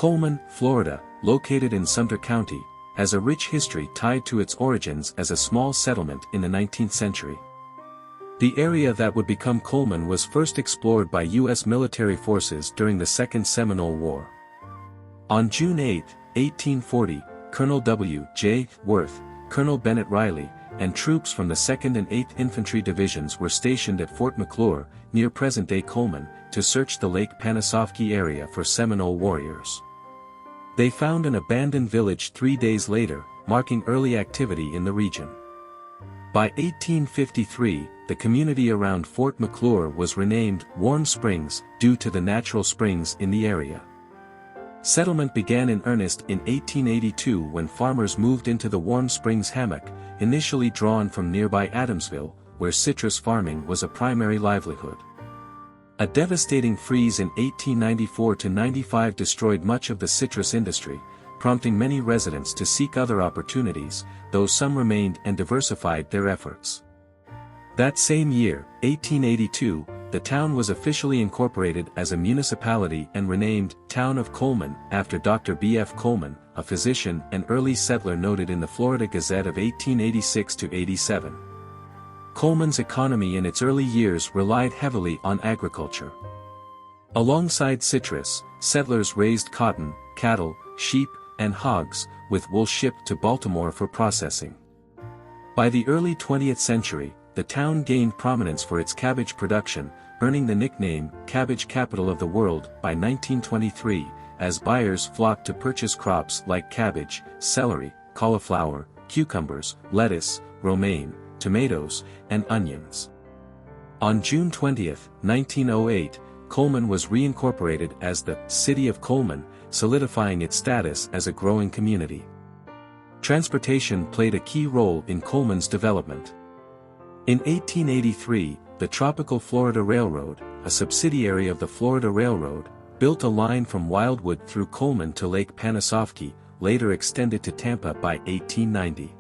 Coleman, Florida, located in Sumter County, has a rich history tied to its origins as a small settlement in the 19th century. The area that would become Coleman was first explored by U.S. military forces during the Second Seminole War. On June 8, 1840, Colonel W. J. Worth, Colonel Bennett Riley, and troops from the 2nd and 8th Infantry Divisions were stationed at Fort McClure, near present-day Coleman, to search the Lake Panasoffkee area for Seminole warriors. They found an abandoned village 3 days later, marking early activity in the region. By 1853, the community around Fort McClure was renamed Warm Springs due to the natural springs in the area. Settlement began in earnest in 1882 when farmers moved into the Warm Springs hammock, initially drawn from nearby Adamsville, where citrus farming was a primary livelihood. A devastating freeze in 1894–95 destroyed much of the citrus industry, prompting many residents to seek other opportunities, though some remained and diversified their efforts. That same year, 1882, the town was officially incorporated as a municipality and renamed Town of Coleman after Dr. B. F. Coleman, a physician and early settler noted in the Florida Gazette of 1886–87. Coleman's economy in its early years relied heavily on agriculture. Alongside citrus, settlers raised cotton, cattle, sheep, and hogs, with wool shipped to Baltimore for processing. By the early 20th century, the town gained prominence for its cabbage production, earning the nickname Cabbage Capital of the World by 1923, as buyers flocked to purchase crops like cabbage, celery, cauliflower, cucumbers, lettuce, romaine, tomatoes, and onions. On June 20, 1908, Coleman was reincorporated as the City of Coleman, solidifying its status as a growing community. Transportation played a key role in Coleman's development. In 1883, the Tropical Florida Railroad, a subsidiary of the Florida Railroad, built a line from Wildwood through Coleman to Lake Panasoffkee, later extended to Tampa by 1890.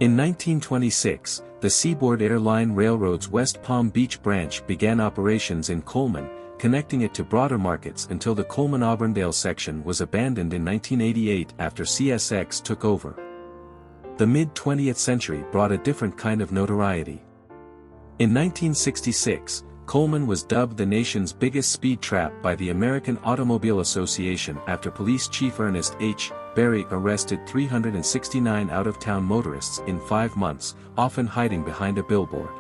In 1926, the Seaboard Air Line Railroad's West Palm Beach branch began operations in Coleman, connecting it to broader markets until the Coleman-Auburndale section was abandoned in 1988 after CSX took over. The mid-20th century brought a different kind of notoriety. In 1966, Coleman was dubbed the nation's biggest speed trap by the American Automobile Association after Police Chief Ernest H. Berry arrested 369 out-of-town motorists in 5 months, often hiding behind a billboard.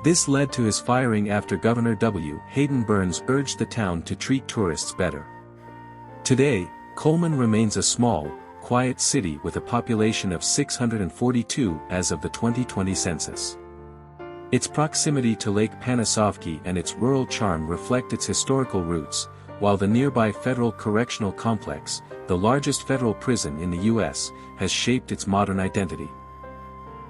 This led to his firing after Governor W. Hayden Burns urged the town to treat tourists better. Today, Coleman remains a small, quiet city with a population of 642 as of the 2020 census. Its proximity to Lake Panasoffkee and its rural charm reflect its historical roots, while the nearby Federal Correctional Complex, the largest federal prison in the U.S., has shaped its modern identity.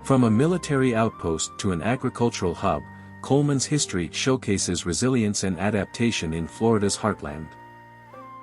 From a military outpost to an agricultural hub, Coleman's history showcases resilience and adaptation in Florida's heartland.